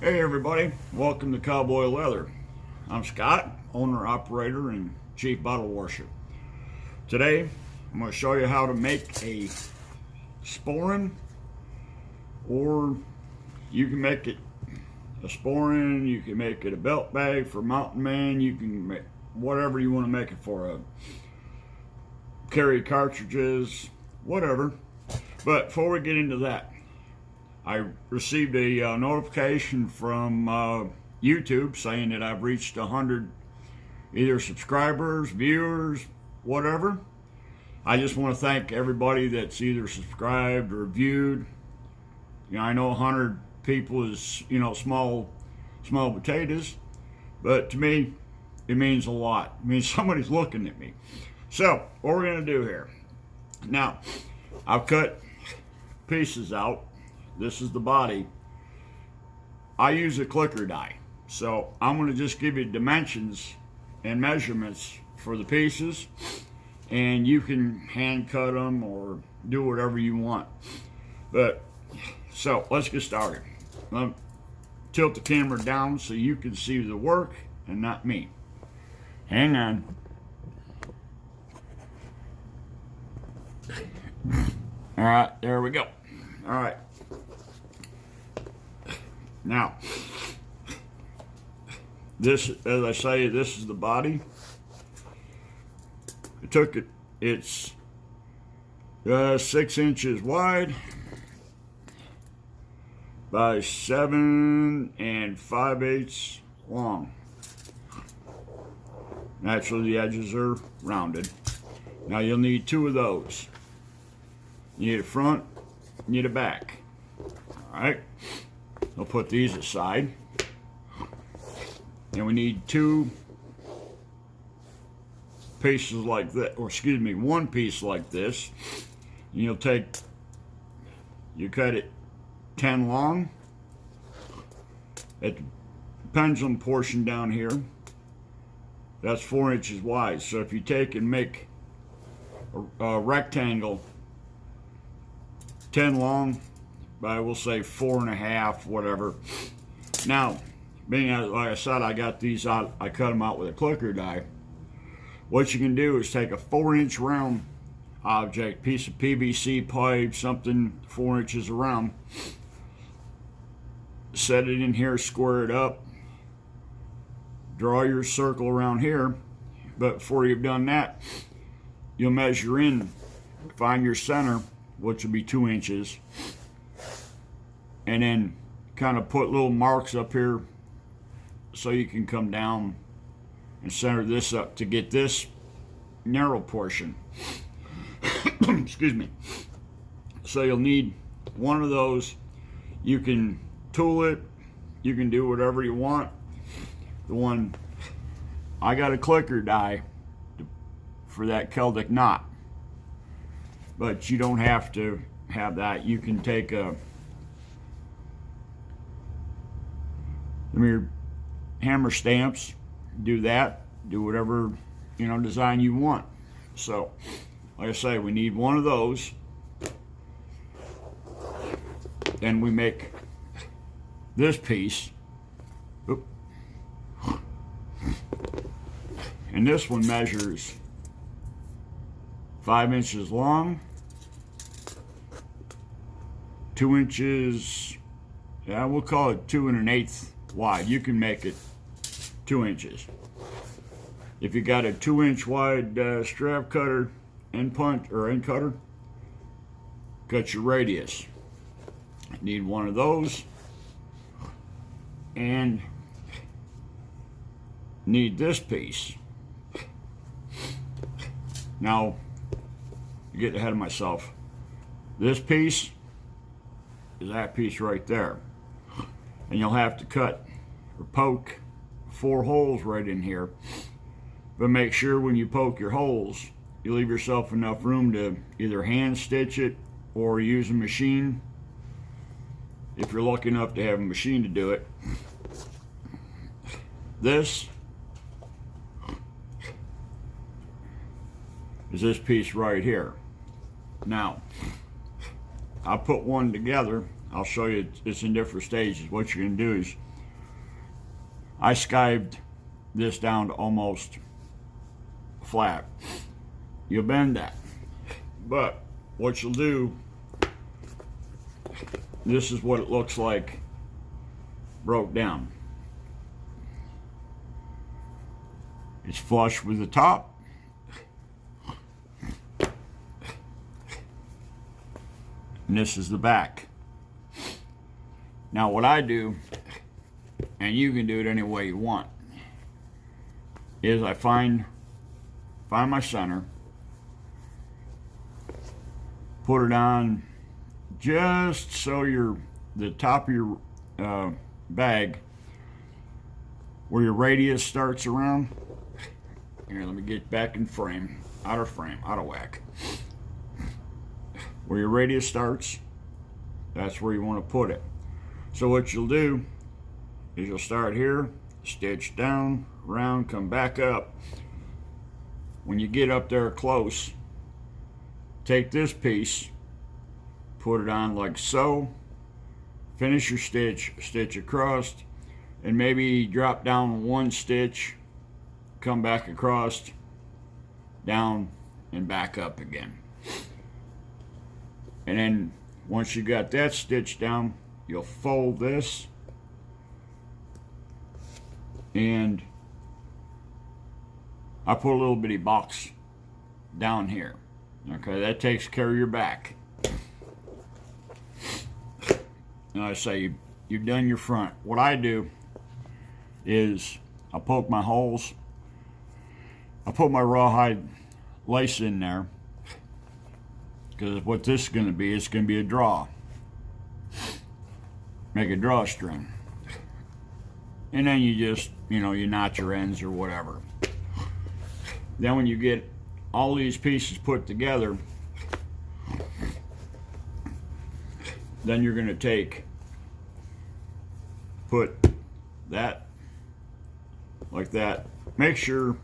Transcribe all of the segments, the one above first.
Hey everybody, welcome to Cowboy Leather. I'm Scott, owner, operator, and chief bottle washer. Today, I'm going to show you how to make a Sporran, or you can make it a Sporran, you can make it a belt bag for mountain man, you can make whatever you want to make it for, carry cartridges, whatever. But before we get into that, I received a notification from YouTube saying that I've reached 100 either subscribers, viewers, whatever. I just want to thank everybody that's either subscribed or viewed. You know, I know 100 people is, small potatoes, but to me, it means a lot. It means somebody's looking at me. So, what we're going to do here. Now, I've cut pieces out. This is the body. I use a clicker die. So I'm going to just give you dimensions and measurements for the pieces, and you can hand cut them or do whatever you want. But so let's get started. I'll tilt the camera down so you can see the work and not me. Hang on. All right, there we go. All right. Now, this, as I say, this is the body. It's 6 inches wide by 7 5/8 long. Naturally, the edges are rounded. Now, you'll need 2 of those. You need a front, you need a back. All right. I'll put these aside. And we need 2 pieces like that, or excuse me, 1 piece like this. And you cut it 10 long at the pendulum portion down here. That's 4 inches wide. So if you take and make a rectangle 10 long, by we'll say 4.5, whatever. Now, being as, like I said, I got these out, I cut them out with a clicker die. What you can do is take a 4-inch round object, piece of PVC pipe, something 4 inches around, set it in here, square it up, draw your circle around here. But before you've done that, you'll measure in, find your center, which will be 2 inches. And then kind of put little marks up here so you can come down and center this up to get this narrow portion. Excuse me. So you'll need 1 of those. You can tool it. You can do whatever you want. The one, I got a clicker die for that Celtic knot. But you don't have to have that. You can take a your hammer stamps, do that, do whatever design you want. So like I say, we need 1 of those. Then we make this piece. Oop. And this one measures 5 inches long, 2 inches, yeah, we'll call it 2 1/8 wide. You can make it 2 inches. If you got a 2-inch wide strap cutter, end punch or end cutter, cut your radius. Need 1 of those, and need this piece. Now, get ahead of myself. This piece is that piece right there. And you'll have to cut or poke 4 holes right in here. But make sure when you poke your holes, you leave yourself enough room to either hand stitch it or use a machine, if you're lucky enough to have a machine to do it. This is this piece right here. Now, I put one together I'll show you it's in different stages. What you're going to do is, I skived this down to almost flat. You'll bend that, but what you'll do, this is what it looks like broke down. It's flush with the top. And this is the back. Now what I do, and you can do it any way you want, is I find my center, put it on just so the top of your bag, where your radius starts around. Here, let me get back in frame, out of whack. Where your radius starts, that's where you want to put it. So what you'll do is you'll start here, stitch down, round, come back up. When you get up there close, take this piece, put it on like so, finish your stitch, stitch across, and maybe drop down one stitch, come back across, down, and back up again. And then once you got that stitched down, you'll fold this, and I put a little bitty box down here. Okay, that takes care of your back. And I say you've done your front. What I do is I poke my holes. I put my rawhide lace in there, because what this is going to be, it's going to be a draw. Make a drawstring. And then you just, you knot your ends or whatever. Then when you get all these pieces put together, then you're going to put that like that. Make sure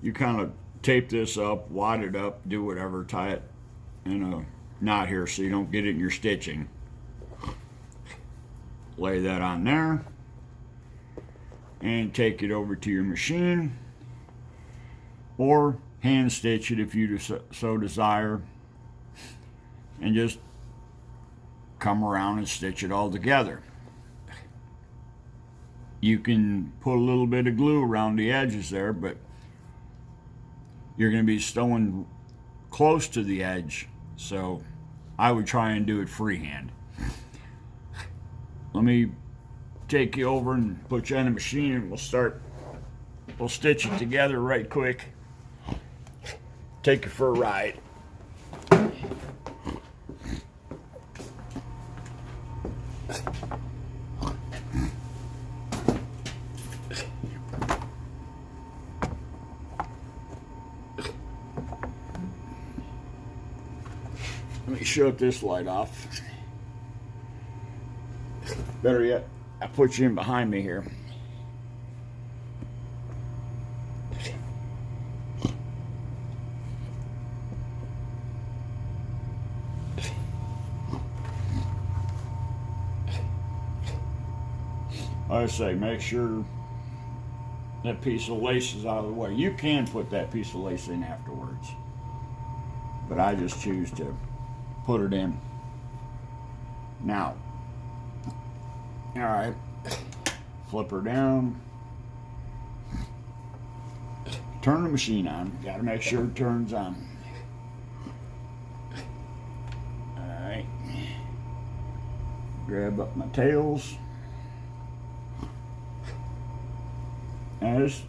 you kind of tape this up, wad it up, do whatever, tie it in a knot here so you don't get it in your stitching. Lay that on there and take it over to your machine, or hand stitch it if you so desire, and just come around and stitch it all together. You can put a little bit of glue around the edges there, but you're going to be stowing close to the edge, so I would try and do it freehand. Let me take you over and put you on the machine, and we'll stitch it together right quick. Take you for a ride. Let me shut this light off. Better yet, I put you in behind me here. I say, make sure that piece of lace is out of the way. You can put that piece of lace in afterwards, but I just choose to put it in now. All right, flip her down, turn the machine on. Got to make sure it turns on. All right, grab up my tails. Now it's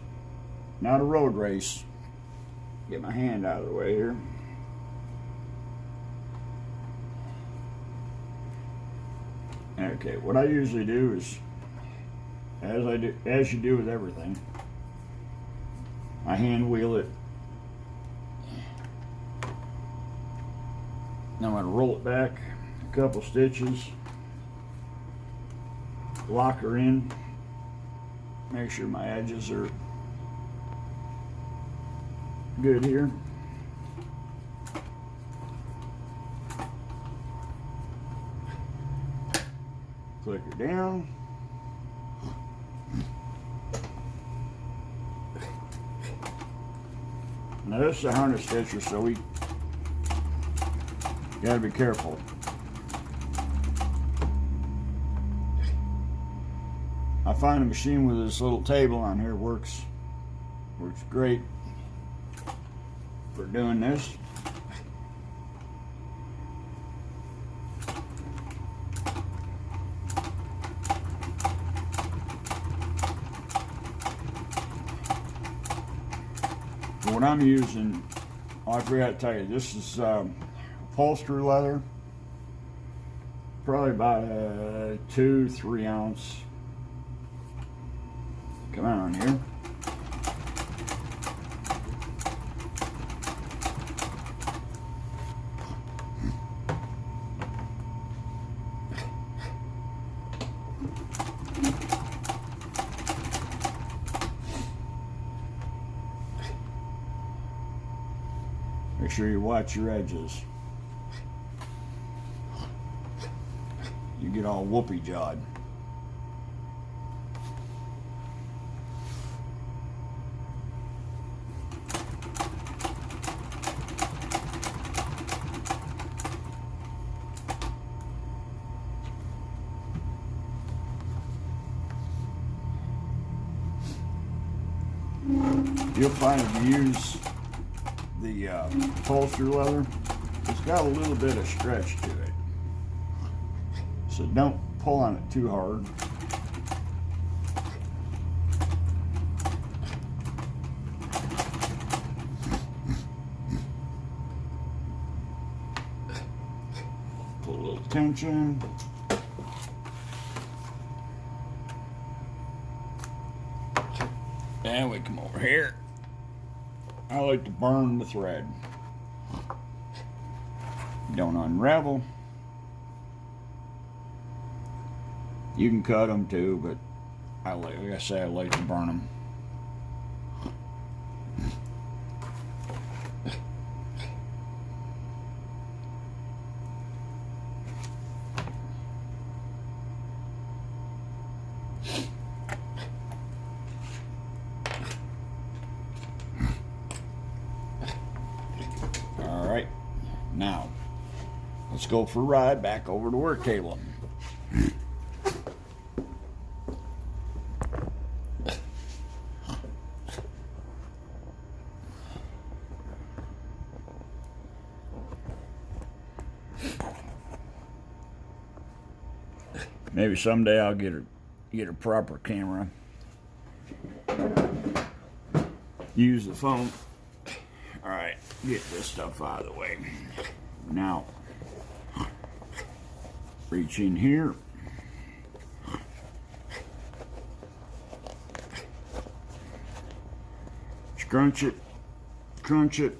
not a road race. Get my hand out of the way here. Okay, what I usually do is, as you do with everything, I hand wheel it. Now I'm going to roll it back a couple stitches, lock her in, make sure my edges are good here. Click her down. Now this is a harness stitcher, so we gotta be careful. I find a machine with this little table on here works great for doing this. What I'm using, oh, I forgot to tell you, this is upholstery leather, probably about a 2-3 ounce. Come on here. Make sure you watch your edges. You get all whoopee jawed. You'll find if you use the upholstery leather, it's got a little bit of stretch to it. So don't pull on it too hard. Put a little tension. And we come over here. I like to burn the thread. Don't unravel. You can cut them too, but like I say, I like to burn them. Alright, now let's go for a ride back over the work table. Maybe someday I'll get a proper camera. Use the phone. All right, get this stuff out of the way. Now, reach in here. Scrunch it, crunch it.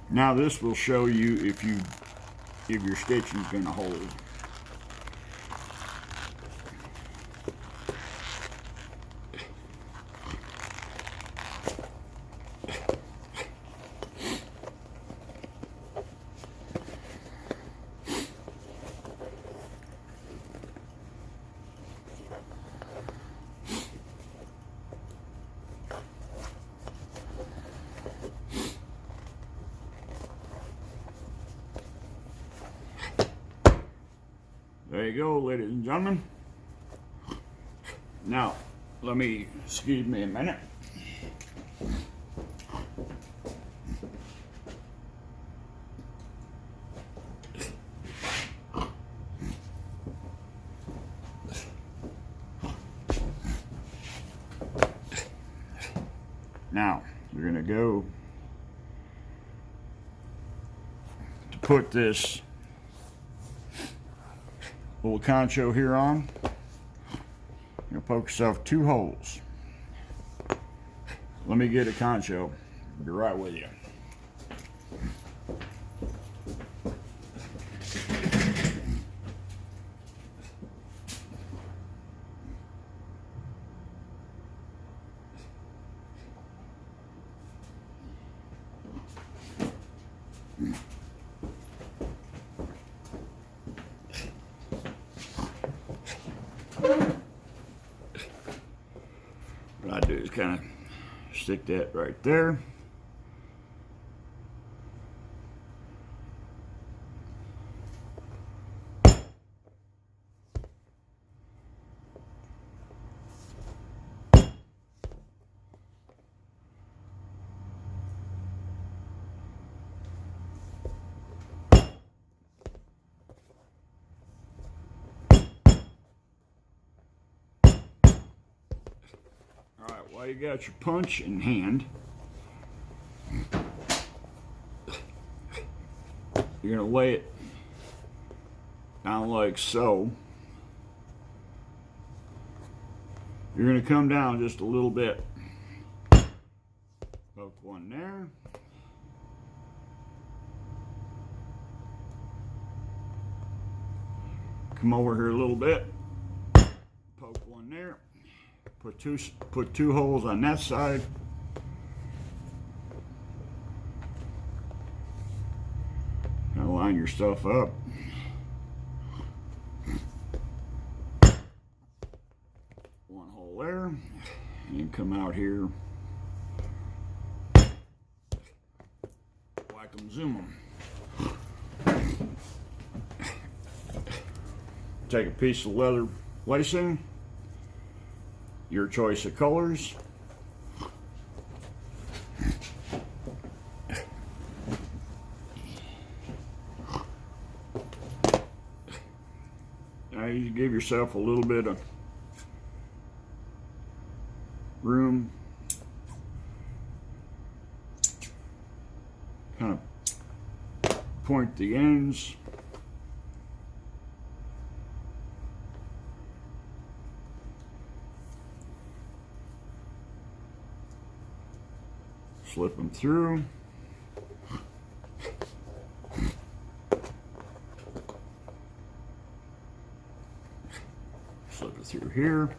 Now this will show you if your stitching is going to hold. There you go, ladies and gentlemen. Now, excuse me a minute. Now, we're going to go to put this little concho here on. You'll poke yourself 2 holes. Let me get a concho. I'll be right with you. What I do is kind of stick that right there. Alright, while you got your punch in hand, you're going to lay it down like so. You're going to come down just a little bit. Poke one there. Come over here a little bit. Poke one there. Put two holes on that side. Now line your stuff up. One hole there, and come out here. Whack them, zoom them. Take a piece of leather lacing, your choice of colors. Now you give yourself a little bit of room, kind of point the ends. Slip them through. Slip it through here.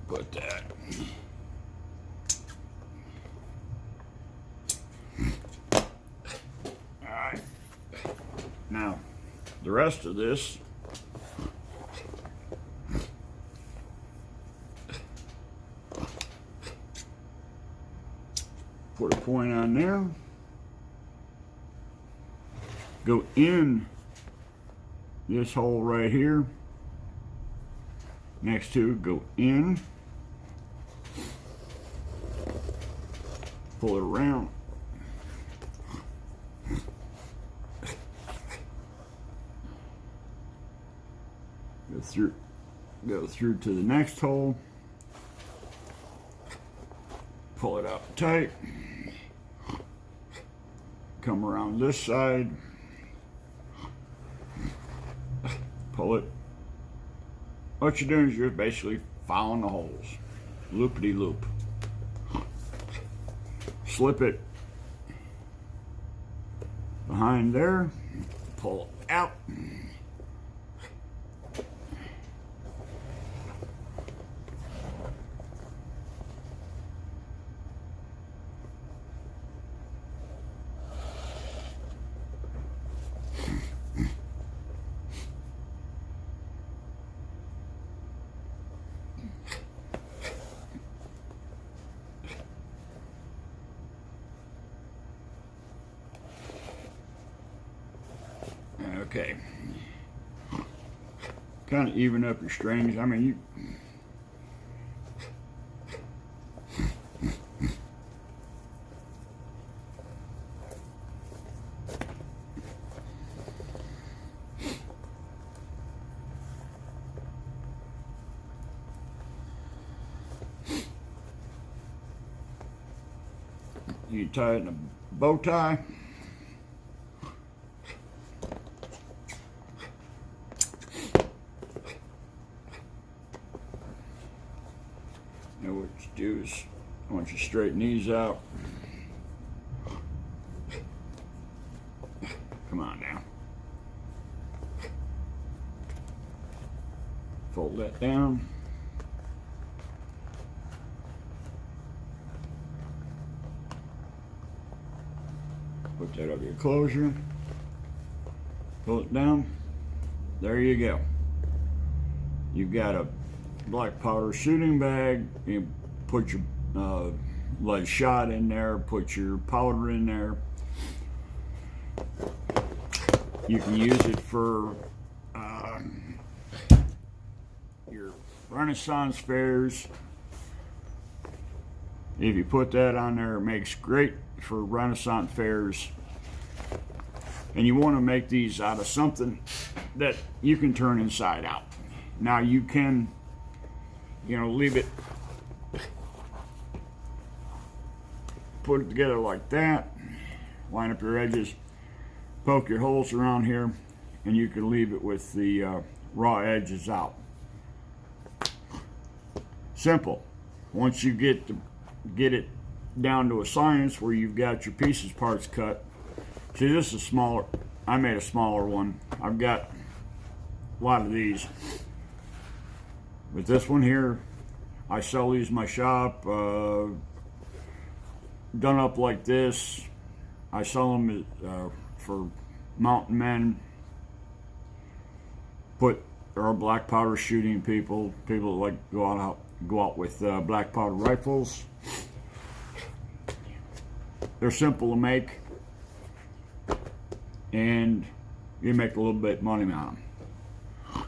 Put that. All right. Now, the rest of this, put a point on there. Go in this hole right here. Next to, go in. Pull it around. Go through to the next hole. Pull it up tight. Come around this side. Pull it. What you're doing is you're basically following the holes. Loopity-loop. Slip it behind there, pull it out. Okay. Kind of even up your strings. I mean, you tie it in a bow tie. Now what you do is, once you straighten these out, come on now, fold that down. Put that up your closure, pull it down, there you go. You've got a black powder shooting bag. You put your lead shot in there, put your powder in there. You can use it for your Renaissance fairs. If you put that on there, it makes great for Renaissance fairs. And you want to make these out of something that you can turn inside out. Now you can, leave it, put it together like that, line up your edges, poke your holes around here, and you can leave it with the raw edges out. Simple. Once you get it down to a science where you've got your pieces parts cut. See, this is smaller. I made a smaller one. I've got a lot of these. But this one here, I sell these in my shop. Done up like this. I sell them for mountain men. Or black powder shooting people. People that like go out with black powder rifles. They're simple to make, and you make a little bit of money on them.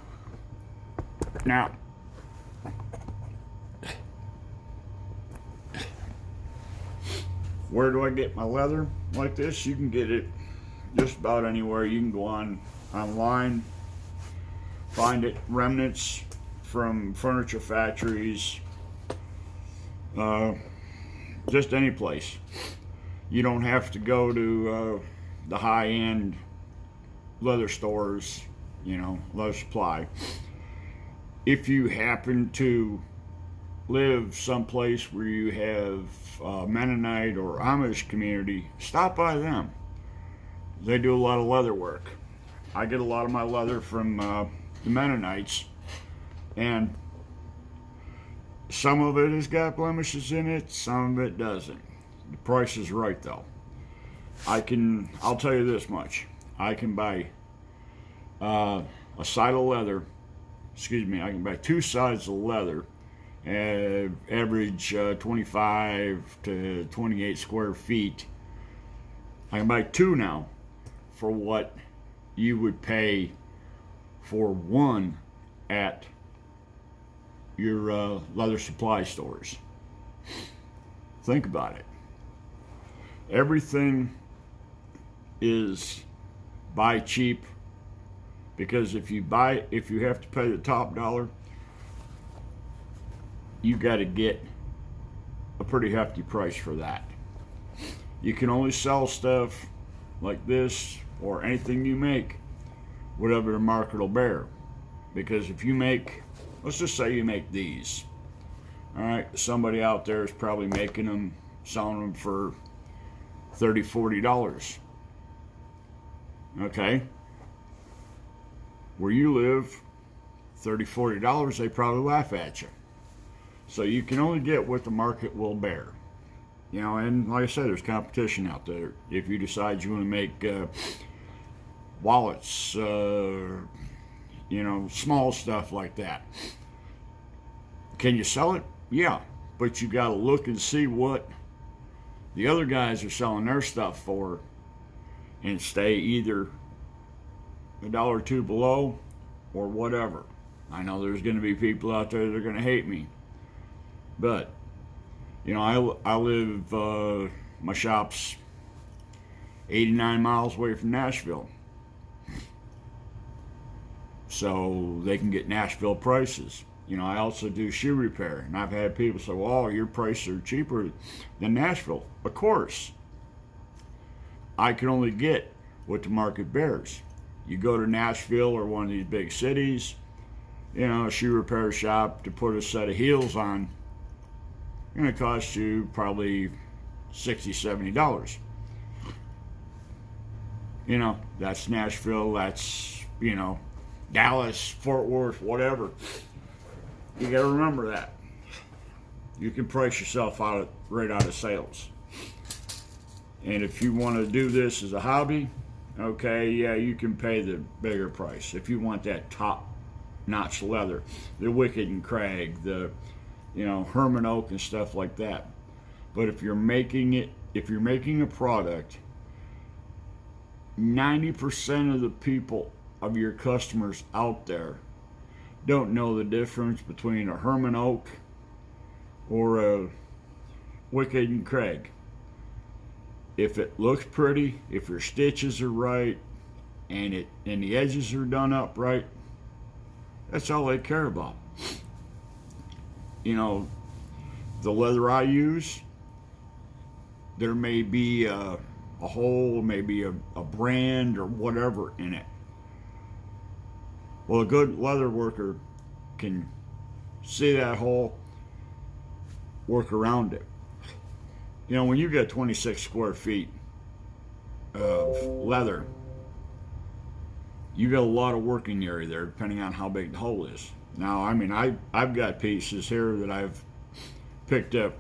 Now, where do I get my leather like this? You can get it just about anywhere. You can go online, find it, remnants from furniture factories, just any place. You don't have to go to the high-end leather stores, leather supply. If you happen to live someplace where you have Mennonite or Amish community, stop by them. They do a lot of leather work. I get a lot of my leather from the Mennonites, and some of it has got blemishes in it, some of it doesn't. The price is right though. I'll tell you this much. I can buy a side of leather, I can buy 2 sides of leather, average 25 to 28 square feet. I can buy 2 now for what you would pay for 1 at your leather supply stores. Think about it. Everything is buy cheap, because if you have to pay the top dollar, you got to get a pretty hefty price for that. You can only sell stuff like this or anything you make whatever the market will bear. Because if you make, let's just say you make these, all right, somebody out there is probably making them, selling them for $30, $40. Okay, where you live, $30, $40, they probably laugh at you. So you can only get what the market will bear. And like I said, there's competition out there. If you decide you want to make wallets, small stuff like that, can you sell it? Yeah, but you got to look and see what the other guys are selling their stuff for, and stay either $1 or $2 below or whatever. I know there's going to be people out there that are going to hate me, but I live, my shop's 89 miles away from Nashville, so they can get Nashville prices. I also do shoe repair, and I've had people say, well, your prices are cheaper than Nashville. Of course. I can only get what the market bears. You go to Nashville or one of these big cities, you know, a shoe repair shop, to put a set of heels on, it's going to cost you probably $60, $70. You know, that's Nashville, that's, you know, Dallas, Fort Worth, whatever. You got to remember that. You can price yourself out right out of sales. And if you want to do this as a hobby, okay, yeah, you can pay the bigger price. If you want that top-notch leather, the Wicked and Craig, the, you know, Herman Oak and stuff like that. But if you're making a product, 90% of the people, of your customers out there, don't know the difference between a Herman Oak or a Wicked and Craig. If it looks pretty, if your stitches are right, and the edges are done up right, that's all they care about. You know, the leather I use, there may be a hole, maybe a brand or whatever in it. Well, a good leather worker can see that hole, work around it. You know, when you get 26 square feet of leather, you got a lot of working area there, depending on how big the hole is. Now, I mean, I've got pieces here that I've picked up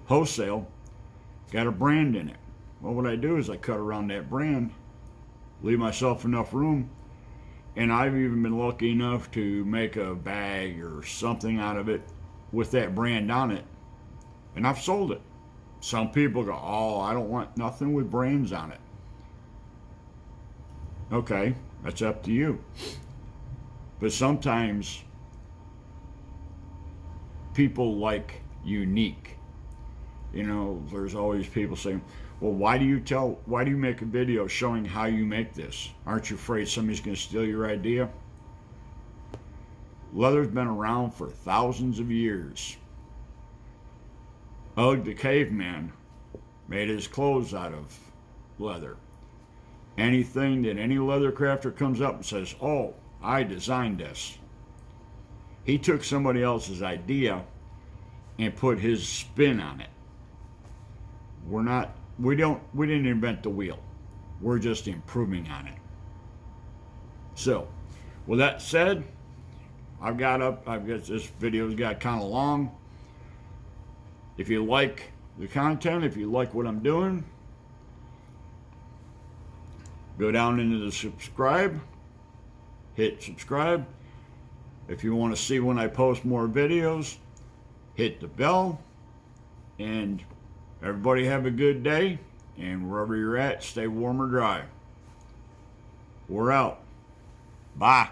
wholesale, got a brand in it. Well, what I do is I cut around that brand, leave myself enough room, and I've even been lucky enough to make a bag or something out of it with that brand on it, and I've sold it. Some people go, oh, I don't want nothing with brands on it. Okay, that's up to you. But sometimes people like unique. You know, there's always people saying, well, why do you make a video showing how you make this? Aren't you afraid somebody's going to steal your idea? Leather's been around for thousands of years. Ugg the caveman made his clothes out of leather. Anything that any leather crafter comes up and says, oh, I designed this, he took somebody else's idea and put his spin on it. We didn't invent the wheel. We're just improving on it. So, with that said, this video's got kind of long. If you like the content, if you like what I'm doing, go down into the subscribe, hit subscribe. If you want to see when I post more videos, hit the bell. And everybody have a good day, and wherever you're at, stay warm or dry. We're out. Bye.